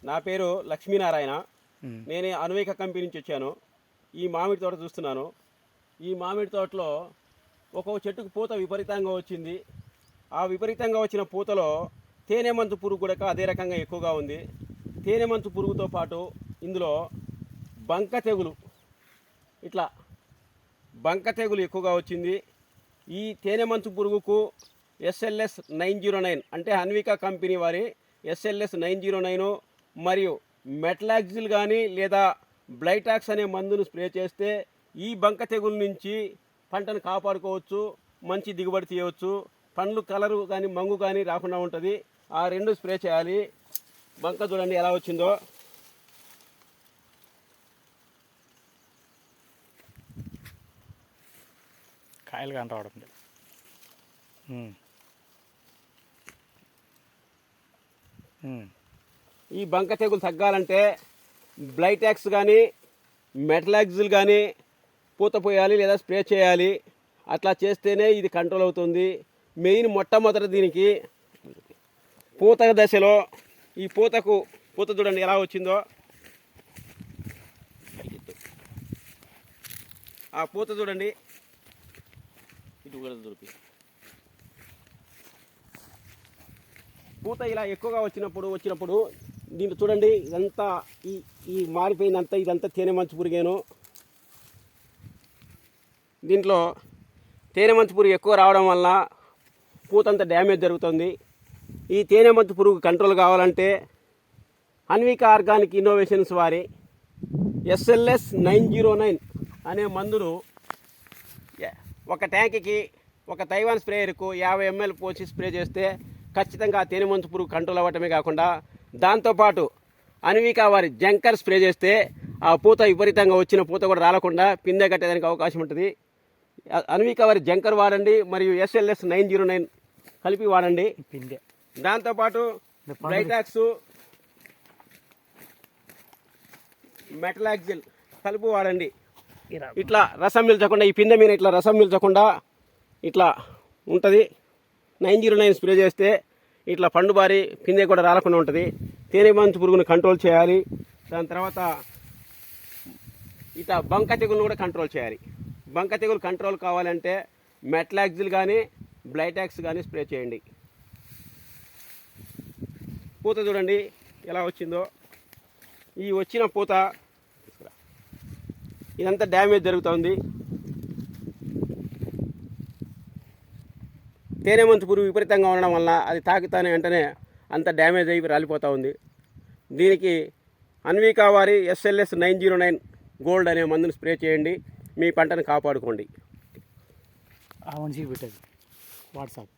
నా పేరు లక్ష్మీనారాయణ. నేను అన్వేక కంపెనీ నుంచి వచ్చాను. ఈ మామిడి తోట చూస్తున్నాను. ఈ మామిడి తోటలో ఒక్కొక్క చెట్టుకు పూత విపరీతంగా వచ్చింది. ఆ విపరీతంగా వచ్చిన పూతలో తేనెమంచు పురుగు కూడా అదే రకంగా ఎక్కువగా ఉంది. తేనెమంచు పురుగుతో పాటు ఇందులో బంక తెగులు, ఇట్లా బంక తెగులు ఎక్కువగా వచ్చింది. ఈ తేనెమంచు పురుగుకు SLS 909 అంటే అన్విక కంపెనీ వారి SLS 909 మరియు మెట్లాక్సిల్ కానీ లేదా బ్లైటాక్స్ అనే మందును స్ప్రే చేస్తే ఈ బంక తెగుల నుంచి పంటను కాపాడుకోవచ్చు, మంచి దిగుబడి తీయవచ్చు. పండ్లు కలరు కానీ మంగు కానీ రాకుండా ఉంటుంది. ఆ రెండు స్ప్రే చేయాలి. బంక చూడండి ఎలా వచ్చిందో. కాయలు కానీ రావడం లేదు. ఈ బంక తెగులు తగ్గాలంటే బ్లైటాక్స్ కానీ మెటలాక్సిల్ కానీ పూత పోయాలి లేదా స్ప్రే చేయాలి. అట్లా చేస్తేనే ఇది కంట్రోల్ అవుతుంది. మెయిన్ మొట్టమొదటి దీనికి పూత దశలో ఈ పూత చూడండి ఎలా వచ్చిందో. ఆ పూత చూడండి, ఇటు కూడా దొరికి పూత ఇలా ఎక్కువగా వచ్చినప్పుడు దీంట్లో చూడండి, ఇదంతా ఈ మారిపోయిందంతా ఇదంతా తేనెమంచు పురుగేను. దీంట్లో తేనెమంచు పురుగు ఎక్కువ రావడం వల్ల పూతంతా డ్యామేజ్ జరుగుతుంది. ఈ తేనెమంచు పురుగు కంట్రోల్ కావాలంటే అన్విక ఆర్గానిక్ ఇన్నోవేషన్స్ వారి SLS 909 అనే మందును ఒక ట్యాంక్కి ఒక తైవాన్ స్ప్రేయర్కు 50 ml పోసి స్ప్రే చేస్తే ఖచ్చితంగా ఆ తేనెమంచు పురుగు కంట్రోల్ అవ్వటమే కాకుండా దాంతోపాటు అన్విక వారి జంకర్ స్ప్రే చేస్తే ఆ పూత విపరీతంగా వచ్చిన పూత కూడా రాలకుండా పిందె కట్టేదానికి అవకాశం ఉంటుంది. అన్విక వారి జంకర్ వాడండి మరియు SLS 909 కలిపి వాడండి పిందె. దాంతోపాటు బ్లైటాక్స్ మెటలాక్సిల్ కలిపి వాడండి. ఇట్లా రసం మిల్చకుండా ఈ పిందె మీద ఇట్లా రసం మిల్చకుండా ఇట్లా ఉంటుంది. 909 స్ప్రే చేస్తే ఇట్లా పండు బారి పిందె కూడా రాలకుండా ఉంటుంది. తేనెమంచు పురుగును కంట్రోల్ చేయాలి. దాని తర్వాత ఇట్లా బంక తెగులను కూడా కంట్రోల్ చేయాలి. బంక తెగులు కంట్రోల్ కావాలంటే మెటలాక్సిల్ కానీ బ్లైటాక్స్ కానీ స్ప్రే చేయండి. పూత చూడండి ఎలా వచ్చిందో. ఈ వచ్చిన పూత ఇదంతా డ్యామేజ్ జరుగుతుంది. తేనెమంచు పురుగు విపరీతంగా ఉండడం వల్ల అది తాకుతానే వెంటనే అంత డ్యామేజ్ అయ్యి రాలిపోతూ ఉంది. దీనికి అన్విక వారి SLS 909 గోల్డ్ అనే మందును స్ప్రే చేయండి. మీ పంటను కాపాడుకోండి. పెట్టేది వాట్సాప్